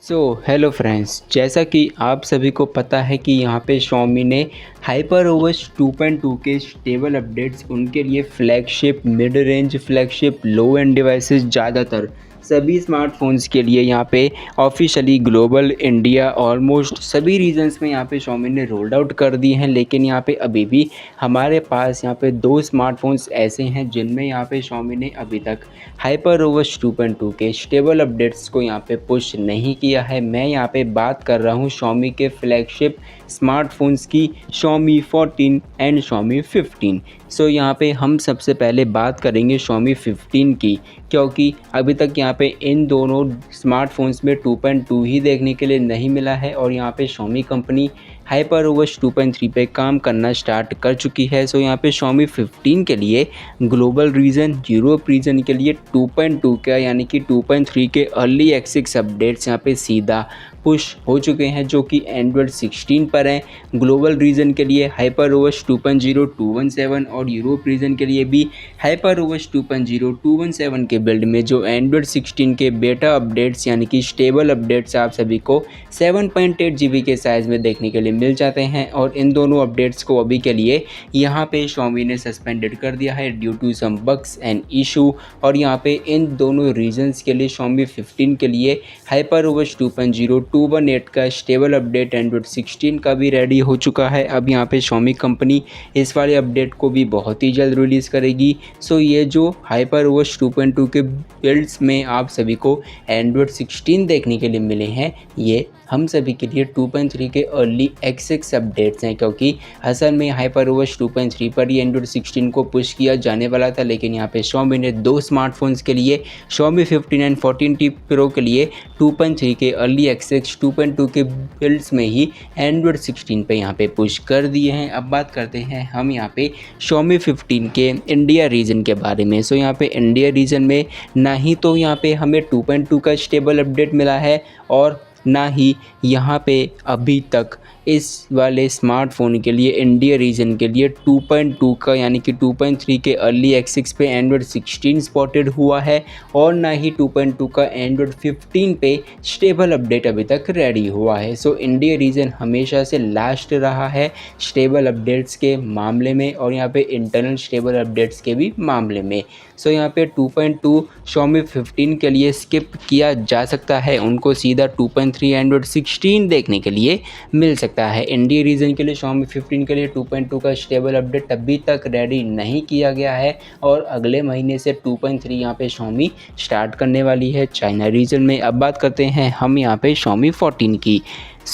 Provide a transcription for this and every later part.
Hello friends, जैसा कि आप सभी को पता है कि यहाँ पे Xiaomi ने HyperOS 2.2 के स्टेबल अपडेट्स उनके लिए फ्लैगशिप, मिड रेंज फ्लैगशिप, लो एंड डिवाइसेस ज़्यादातर सभी स्मार्टफोन्स के लिए यहाँ पे ऑफिशियली ग्लोबल इंडिया ऑलमोस्ट सभी रीजन्स में यहाँ पे Xiaomi ने रोल्ड आउट कर दिए हैं। लेकिन यहाँ पे अभी भी हमारे पास यहाँ पे 2 स्मार्टफोन्स ऐसे हैं जिनमें यहाँ पे Xiaomi ने अभी तक HyperOS 2.2 के स्टेबल अपडेट्स को यहाँ पे पुश नहीं किया है। मैं यहाँ पे बात कर रहा हूँ Xiaomi के फ्लैगशिप स्मार्टफोन्स की, Xiaomi 14 एंड Xiaomi 15। यहाँ पे हम सबसे पहले बात करेंगे Xiaomi 15 की, क्योंकि अभी तक यहाँ पे इन दोनों स्मार्टफोन्स में 2.2 ही देखने के लिए नहीं मिला है और यहाँ पे Xiaomi कंपनी HyperOS 2.3 पे काम करना स्टार्ट कर चुकी है। यहाँ पे Xiaomi 15 के लिए ग्लोबल रीजन, यूरोप रीजन के लिए 2.2 का यानी कि 2.3 के अर्ली एक्सेस अपडेट्स यहाँ पे सीधा पुश हो चुके हैं, जो कि एंड्रॉयड 16 पर हैं। ग्लोबल रीजन के लिए HyperOS 2.0 217 और यूरोप रीजन के लिए भी HyperOS 2.0 217 के बिल्ड में जो एंड्रॉयड 16 के बेटा अपडेट्स यानी कि स्टेबल अपडेट्स आप सभी को 7.8 GB के साइज़ में देखने के लिए मिल जाते हैं। और इन दोनों अपडेट्स को अभी के लिए यहाँ पे Xiaomi ने सस्पेंडेड कर दिया है due to some bugs and issue. और यहाँ पे इन दोनों रीजन्स के लिए Xiaomi 15 के लिए HyperOS 2.0 218 का स्टेबल अपडेट एंड्रॉयड 16 का भी रेडी हो चुका है। अब यहाँ पे Xiaomi कंपनी इस वाले अपडेट को भी बहुत ही जल्द रिलीज़ करेगी। ये जो HyperOS 2.2 के बिल्ड्स में आप सभी को एंड्रॉयड 16 देखने के लिए मिले हैं, ये हम सभी के लिए 2.3 के अर्ली एक्सेस अपडेट्स हैं, क्योंकि असल में HyperOS 2.3 पर ही एंड्रॉयड 16 को पुश किया जाने वाला था। लेकिन यहाँ पे Xiaomi ने 2 स्मार्टफोन्स के लिए Xiaomi 15 एंड 14T Pro के लिए 2.3 के अर्ली एक्सेस 2.2 के बिल्ड्स में ही एंड्रॉयड 16 पे यहाँ पे पुश कर दिए हैं। अब बात करते हैं हम यहाँ पे Xiaomi 15 के इंडिया रीजन के बारे में। यहाँ पे इंडिया रीजन में ना ही तो यहाँ पे हमें 2.2 का स्टेबल अपडेट मिला है और ना ही यहाँ पे अभी तक इस वाले स्मार्टफोन के लिए इंडिया रीजन के लिए 2.2 का यानी कि 2.3 के अर्ली एक्सेस पे एंड्रॉयड 16 स्पॉटेड हुआ है और ना ही 2.2 का एंड्रॉयड 15 पे स्टेबल अपडेट अभी तक रेडी हुआ है। इंडिया रीजन हमेशा से लास्ट रहा है स्टेबल अपडेट्स के मामले में और यहाँ पे इंटरनल स्टेबल अपडेट्स के भी मामले में। यहाँ पे 2.2 Xiaomi 15 के लिए स्किप किया जा सकता है, उनको सीधा 2.3 एंड्रॉयड 16 देखने के लिए मिल सकता है। इंडिया रीजन के लिए Xiaomi 15 के लिए 2.2 का स्टेबल अपडेट अभी तक रेडी नहीं किया गया है और अगले महीने से 2.3 यहाँ पे Xiaomi स्टार्ट करने वाली है चाइना रीजन में। अब बात करते हैं हम यहाँ पे Xiaomi 14 की।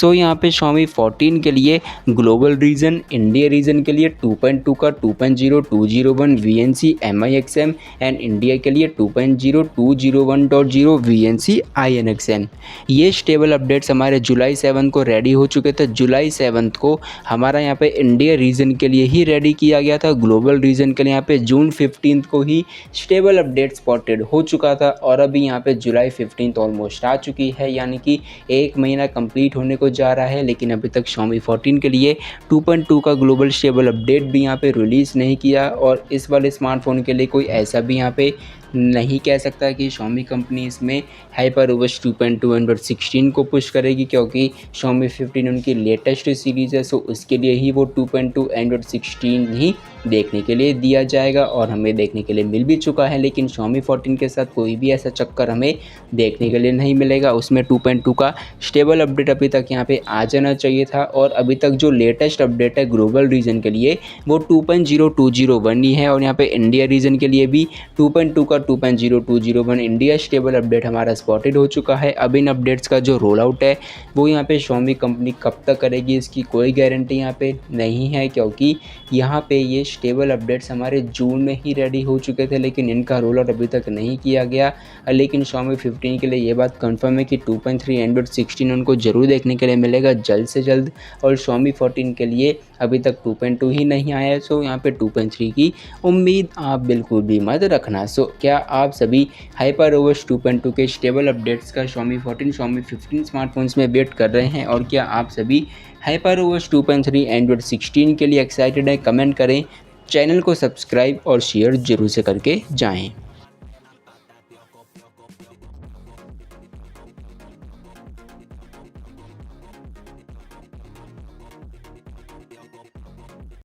यहाँ पे Xiaomi 14 के लिए ग्लोबल रीजन, इंडिया रीजन के लिए 2.2 का 2.0 201 VNC MIXM एंड इंडिया के लिए 2.0 201.0 VNC INXM। ये स्टेबल अपडेट्स हमारे जुलाई 7 को रेडी हो चुके थे। जुलाई 7 को हमारा यहाँ पे इंडिया रीजन के लिए ही रेडी किया गया था। ग्लोबल रीजन के लिए यहाँ पे जून 15 को ही स्टेबल अपडेट स्पॉटेड हो चुका था और अभी यहाँ पे जुलाई 15 ऑलमोस्ट आ चुकी है, यानी कि 1 महीना कंप्लीट होने को जा रहा है। लेकिन अभी तक Xiaomi 14 के लिए 2.2 का ग्लोबल स्टेबल अपडेट भी यहाँ पे रिलीज़ नहीं किया और इस वाले स्मार्टफोन के लिए कोई ऐसा भी यहाँ पे नहीं कह सकता कि Xiaomi कंपनी इसमें HyperOS 2.2 एंड्रॉयड 16 को पुश करेगी, क्योंकि Xiaomi 15 उनकी लेटेस्ट सीरीज़ है। उसके लिए ही वो 2.2 एंड्रॉयड 16 ही देखने के लिए दिया जाएगा और हमें देखने के लिए मिल भी चुका है। लेकिन Xiaomi 14 के साथ कोई भी ऐसा चक्कर हमें देखने के लिए नहीं मिलेगा। उसमें 2.2 का स्टेबल अपडेट अभी तक यहाँ पे आ जाना चाहिए था और अभी तक जो लेटेस्ट अपडेट है ग्लोबल रीजन के लिए वो 2.0 201 ही है और यहाँ पे इंडिया रीजन के लिए भी 2.2 का 2.0 201 इंडिया स्टेबल अपडेट हमारा स्पॉटेड हो चुका है। अब इन अपडेट्स का जो रोल आउट है वो यहाँ पे Xiaomi कंपनी कब तक करेगी इसकी कोई गारंटी यहाँ पे नहीं है, क्योंकि यहाँ पे ये स्टेबल अपडेट्स हमारे जून में ही रेडी हो चुके थे लेकिन इनका रोल आउट अभी तक नहीं किया गया। लेकिन Xiaomi 15 के लिए ये बात कंफर्म है कि 2.3 एंड्रॉयड 16 उनको ज़रूर देखने के लिए मिलेगा जल्द से जल्द और Xiaomi 14 के लिए अभी तक 2.2 ही नहीं आया है। यहाँ पे 2.3 की उम्मीद आप बिल्कुल भी मत रखना। क्या आप सभी HyperOS 2.2 के स्टेबल अपडेट्स का Xiaomi 14 Xiaomi 15 स्मार्टफोन्स में वेट कर रहे हैं और क्या आप सभी HyperOS 2.3 एंड्रॉयड 16 के लिए एक्साइटेड हैं? कमेंट करें, चैनल को सब्सक्राइब और शेयर जरूर से करके जाएं।